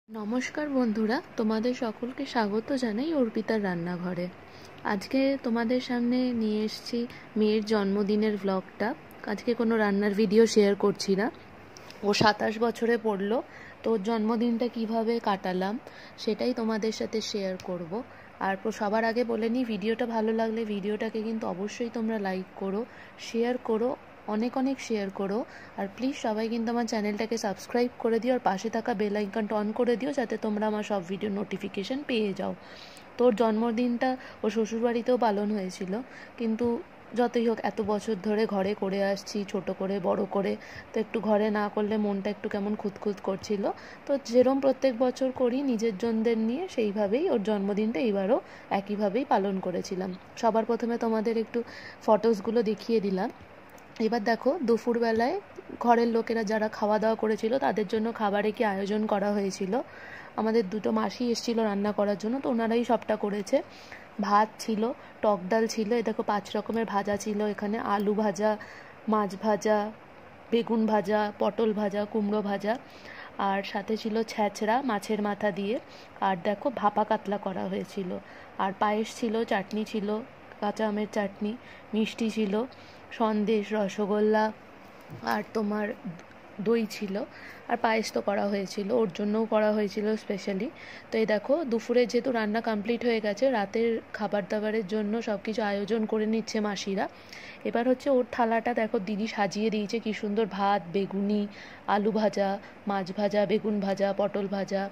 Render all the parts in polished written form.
নমস্কার বন্ধুরা, তোমাদের সকলকে স্বাগত জানাই অর্পিতার রান্নাঘরে। আজকে তোমাদের সামনে নিয়ে এসেছি মেয়ের জন্মদিনের ব্লগটা। আজকে কোনো রান্নার ভিডিও শেয়ার করছি না। ও 27 বছরে পড়লো, তো ওর জন্মদিনটা কিভাবে কাটালাম সেটাই তোমাদের সাথে শেয়ার করব। আর সবার আগে বলে নিই, ভিডিওটা ভালো লাগলে ভিডিওটাকে কিন্তু অবশ্যই তোমরা লাইক করো, শেয়ার করো, অনেক অনেক শেয়ার করো। আর প্লিজ সবাই কিন্তু আমার চ্যানেলটাকে সাবস্ক্রাইব করে দিও, আর পাশে থাকা বেল আইকনটা অন করে দিও যাতে তোমরা আমার সব ভিডিও নোটিফিকেশান পেয়ে যাও। তোর জন্মদিনটা ও শ্বশুরবাড়িতেও পালন হয়েছিল, কিন্তু যতই হোক এত বছর ধরে ঘরে করে আসছি, ছোট করে বড় করে, তো একটু ঘরে না করলে মনটা একটু কেমন খুঁতখুত করছিল। তো যেরকম প্রত্যেক বছর করি নিজের জনদের নিয়ে, সেইভাবেই ওর জন্মদিনটা এইবারও একইভাবেই পালন করেছিলাম। সবার প্রথমে তোমাদের একটু ফটোসগুলো দেখিয়ে দিলাম। এবার দেখো, দুপুরবেলায় ঘরের লোকেরা যারা খাওয়া দাওয়া করেছিল তাদের জন্য খাবারে কি আয়োজন করা হয়েছিল। আমাদের দুটো মাসি এসেছিল রান্না করার জন্য, তো ওনারাই সবটা করেছে। ভাত ছিল, টক ডাল ছিল, এ দেখো 5 রকমের ভাজা ছিল এখানে, আলু ভাজা, মাছ ভাজা, বেগুন ভাজা, পটল ভাজা, কুমড়ো ভাজা, আর সাথে ছিল ছ্যাঁচড়া মাছের মাথা দিয়ে, আর দেখো ভাপা কাতলা করা হয়েছিল, আর পায়েস ছিল, চাটনি ছিল, কাঁচা আমের চাটনি, মিষ্টি ছিল, সন্দেশ, রসগোল্লা, আর তোমার দই ছিল, আর পায়েস তো করা হয়েছিল, ওর জন্যও করা হয়েছিল স্পেশালি। তো এই দেখো, দুপুরে যেহেতু রান্না কমপ্লিট হয়ে গেছে, রাতের খাবার দাবারের জন্য সব কিছু আয়োজন করে নিচ্ছে মাসিরা। এবার হচ্ছে ওর থালাটা দেখো দিদি সাজিয়ে দিয়েছে কি সুন্দর, ভাত, বেগুনি, আলু ভাজা, মাছ ভাজা, বেগুন ভাজা, পটল ভাজা,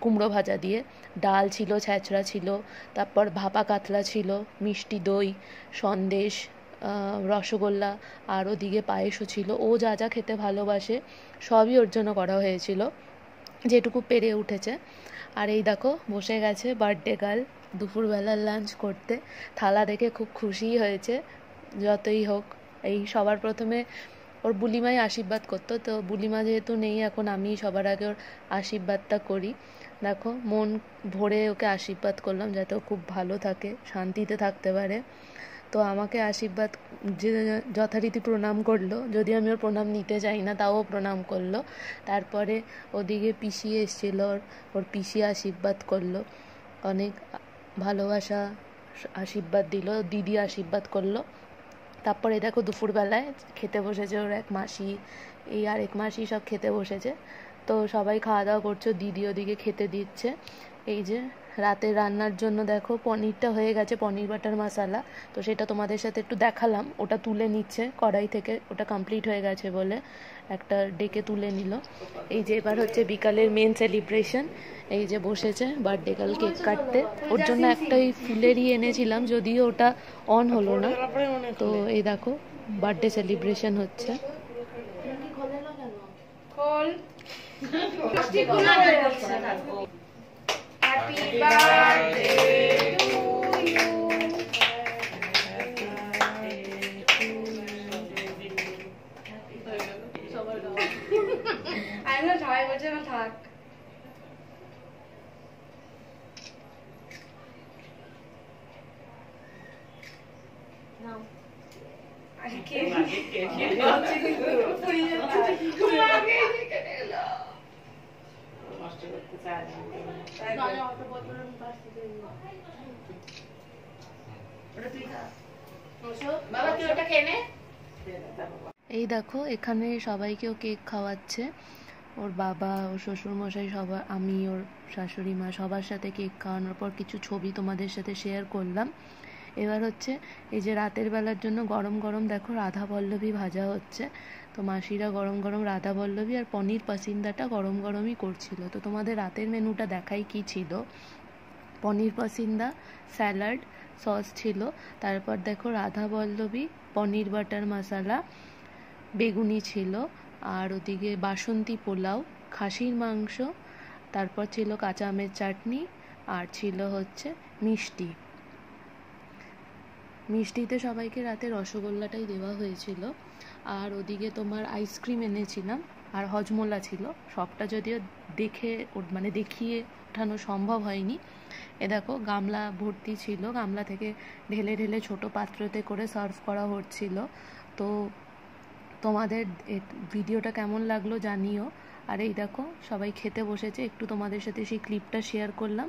কুমড়ো ভাজা দিয়ে, ডাল ছিল, ছ্যাঁচড়া ছিল, তারপর ভাপা কাতলা ছিল, মিষ্টি দই, সন্দেশ, রসগোল্লা, আর ওদিকে পায়েসও ছিল। ও যা যা খেতে ভালোবাসে সবই ওর জন্য করা হয়েছিল, যেটুকু পেরে উঠেছে। আর এই দেখো বসে গেছে বার্থডে গার্ল দুপুরবেলার লাঞ্চ করতে। থালা দেখে খুব খুশিই হয়েছে। যতই হোক, এই সবার প্রথমে ওর বুলিমাই আশীর্বাদ করতো, তো বুলিমা যেহেতু নেই এখন, আমি সবার আগে ওর আশীর্বাদটা করি। দেখো মন ভরে ওকে আশীর্বাদ করলাম যাতে ও খুব ভালো থাকে, শান্তিতে থাকতে পারে। তো আমাকে আশীর্বাদ যে যথারীতি প্রণাম করলো, যদি আমি ওর প্রণাম নিতে চাই না তাও প্রণাম করলো। তারপরে ওদিকে পিসি এসেছিল, ওর পিসি আশীর্বাদ করলো, অনেক ভালোবাসা আশীর্বাদ দিল, দিদি আশীর্বাদ করলো। তারপরে দেখো দুপুরবেলায় খেতে বসেছে ওর এক মাসি, এই আর এক মাসি সব খেতে বসেছে। তো সবাই খাওয়া দাওয়া করছে, দিদি ওদিকে খেতে দিচ্ছে। এই যে রাতের রান্নার জন্য দেখো পনিরটা হয়ে গেছে, পনির বাটার মশালা, তো সেটা তোমাদের সাথে একটু দেখালাম। ওটা তুলে নিচ্ছে কড়াই থেকে, ওটা কমপ্লিট হয়ে গেছে বলে একটা ডেকে তুলে নিল। এই যে এবার হচ্ছে বিকালের মেন সেলিব্রেশন, এই যে বসেছে বার্থডে গার্ল কেক কাটতে। ওর জন্য একটাই ফুলেরই এনেছিলাম, যদিও ওটা অন হলো না। তো এই দেখো বার্থডে সেলিব্রেশন হচ্ছে। Happy birthday to you. I'm not tired, but I'm tired. No. I এই দেখো এখানে সবাইকেও কেক খাওয়াচ্ছে, ওর বাবা, ওর শ্বশুরমশাই, সবার, আমি, ওর শাশুড়ি মা, সবার সাথে কেক খাওয়ানোর পর কিছু ছবি তোমাদের সাথে শেয়ার করলাম। এবার হচ্ছে এই যে রাতের বেলার জন্য গরম গরম দেখো রাধা পল্লবী ভাজা হচ্ছে। তো মাসিরা গরম গরম রাধা পল্লবী আর পনির পাসিন্দাটা গরম গরমই করছিল। তো তোমাদের রাতের মেনুটা দেখাই কি ছিল। পনির পাসিন্দা, স্যালাড, সস ছিল, তারপর দেখো রাধা পল্লবী, পনির বাটার মশালা, বেগুনি ছিল, আর ওদিকে বাসন্তী পোলাও, খাসির মাংস, তারপর ছিল কাঁচা আমের চাটনি, আর ছিল হচ্ছে মিষ্টি। মিষ্টিতে সবাইকে রাতে রসগোল্লাটাই দেওয়া হয়েছিল। আর ওদিকে তোমার আইসক্রিম এনেছিলাম, আর হজমোলা ছিল। সবটা যদিও দেখিয়ে ওঠানো সম্ভব হয়নি। এ দেখো গামলা ভর্তি ছিল, গামলা থেকে ঢেলে ঢেলে ছোট পাত্রতে করে সার্ভ করা হচ্ছিল। তো তোমাদের ভিডিওটা কেমন লাগলো জানিও, আর এই দেখো সবাই খেতে বসেছে, একটু তোমাদের সাথে সেই ক্লিপটা শেয়ার করলাম।